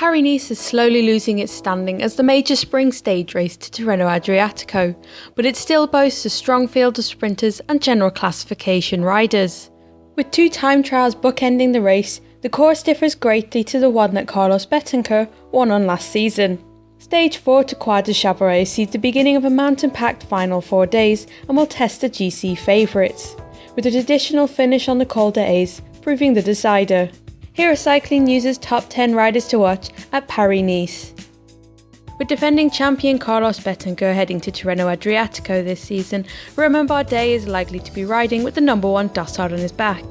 Paris-Nice is slowly losing its standing as the major spring stage race to Tirreno-Adriatico, but it still boasts a strong field of sprinters and general classification riders. With 2 time trials bookending the race, the course differs greatly to the one that Carlos Betancur won on last season. Stage 4 to Croix de Chabaret sees the beginning of a mountain-packed final 4 days and will test the GC favourites, with a traditional finish on the Col d'Aise proving the decider. Here are Cyclingnews' top 10 riders to watch at Paris-Nice. With defending champion Carlos Betancur heading to Tirreno-Adriatico this season, Romain Bardet is likely to be riding with the number 1 dossard on his back.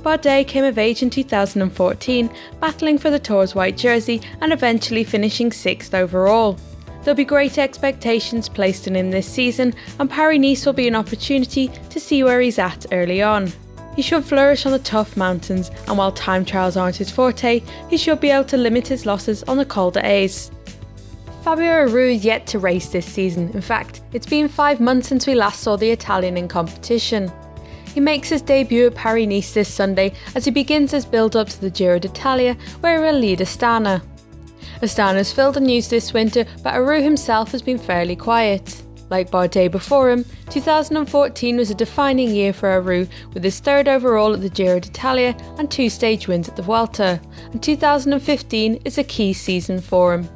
Bardet came of age in 2014, battling for the Tour's white jersey and eventually finishing 6th overall. There'll be great expectations placed on him this season, and Paris-Nice will be an opportunity to see where he's at early on. He should flourish on the tough mountains, and while time trials aren't his forte, he should be able to limit his losses on the Col d'Aise. Fabio Aru is yet to race this season. In fact, it's been 5 months since we last saw the Italian in competition. He makes his debut at Paris-Nice this Sunday as he begins his build-up to the Giro d'Italia, where he will lead Astana. Astana's filled the news this winter, but Aru himself has been fairly quiet. Like Bardet before him, 2014 was a defining year for Aru, with his 3rd overall at the Giro d'Italia and 2 stage wins at the Vuelta, and 2015 is a key season for him.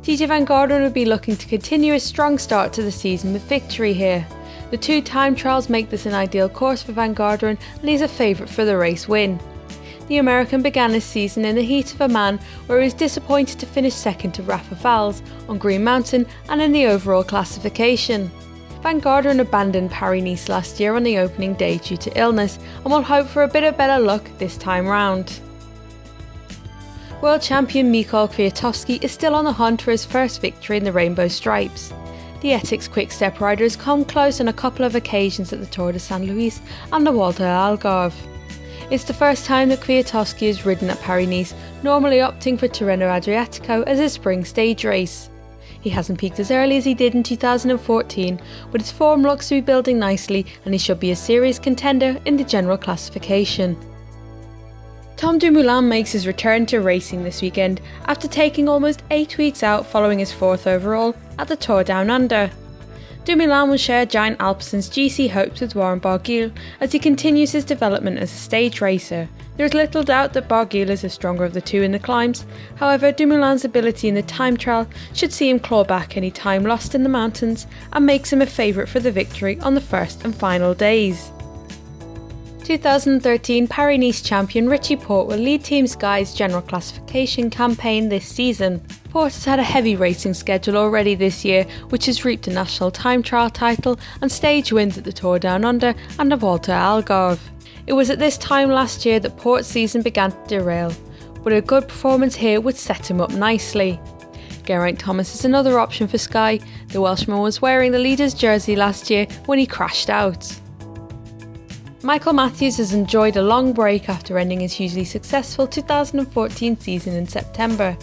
TJ Van Garderen will be looking to continue a strong start to the season with victory here. The 2 time trials make this an ideal course for Van Garderen, and he's a favourite for the race win. The American began his season in the heat of a man where he was disappointed to finish 2nd to Rafa Valls on Green Mountain and in the overall classification. Van Garderen abandoned Paris-Nice last year on the opening day due to illness and will hope for a bit of better luck this time round. World champion Mikhail Kwiatkowski is still on the hunt for his first victory in the Rainbow Stripes. The Ethics Quick-Step rider has come close on a couple of occasions at the Tour de San Luis and the Volta al Algarve. It's the first time that Kwiatkowski has ridden at Paris-Nice, normally opting for Tirreno-Adriatico as his spring stage race. He hasn't peaked as early as he did in 2014, but his form looks to be building nicely and he should be a serious contender in the general classification. Tom Dumoulin makes his return to racing this weekend after taking almost 8 weeks out following his 4th overall at the Tour Down Under. Dumoulin will share Giant-Alpecin's GC hopes with Warren Barguil as he continues his development as a stage racer. There is little doubt that Barguil is the stronger of the two in the climbs, however Dumoulin's ability in the time trial should see him claw back any time lost in the mountains and makes him a favourite for the victory on the first and final days. 2013 Paris-Nice champion Richie Porte will lead Team Sky's general classification campaign this season. Porte has had a heavy racing schedule already this year, which has reaped a national time trial title and stage wins at the Tour Down Under and the Volta al Algarve. It was at this time last year that Porte's season began to derail, but a good performance here would set him up nicely. Geraint Thomas is another option for Sky. The Welshman was wearing the leader's jersey last year when he crashed out. Michael Matthews has enjoyed a long break after ending his hugely successful 2014 season in September.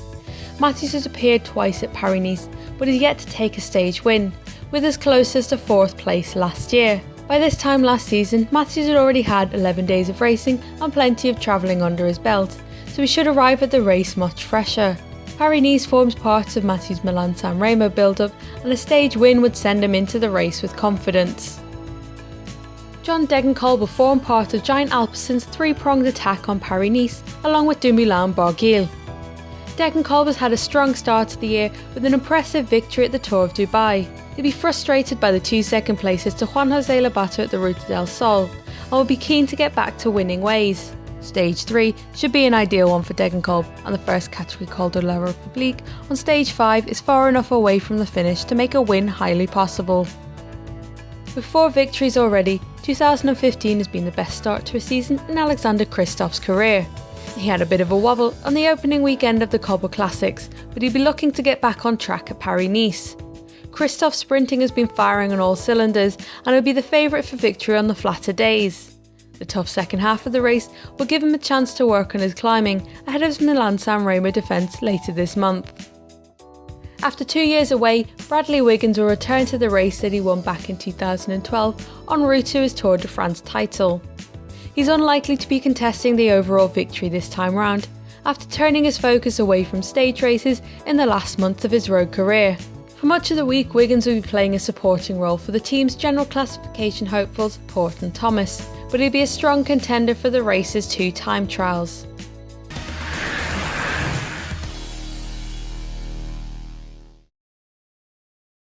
Matthews has appeared twice at Paris-Nice, but is yet to take a stage win, with as close as to 4th place last year. By this time last season, Matthews had already had 11 days of racing and plenty of travelling under his belt, so he should arrive at the race much fresher. Paris-Nice forms part of Matthews' Milan-San Remo build-up, and a stage win would send him into the race with confidence. John Degenkolb will form part of Giant-Alpecin's 3-pronged attack on Paris-Nice, along with Dumoulin and Barguil. Degenkolb has had a strong start to the year with an impressive victory at the Tour of Dubai. He'll be frustrated by the 2 second places to Juan José Lobato at the Ruta del Sol, and will be keen to get back to winning ways. Stage 3 should be an ideal one for Degenkolb, and the first category Col de la République on Stage 5 is far enough away from the finish to make a win highly possible. With 4 victories already, 2015 has been the best start to a season in Alexander Kristoff's career. He had a bit of a wobble on the opening weekend of the Cobble Classics, but he'll be looking to get back on track at Paris-Nice. Kristoff's sprinting has been firing on all cylinders and will be the favourite for victory on the flatter days. The tough second half of the race will give him a chance to work on his climbing ahead of his Milan-San Remo defence later this month. After 2 years away, Bradley Wiggins will return to the race that he won back in 2012 en route to his Tour de France title. He's unlikely to be contesting the overall victory this time round, after turning his focus away from stage races in the last month of his road career. For much of the week, Wiggins will be playing a supporting role for the team's general classification hopefuls Porte and Thomas, but he'll be a strong contender for the race's 2 time trials.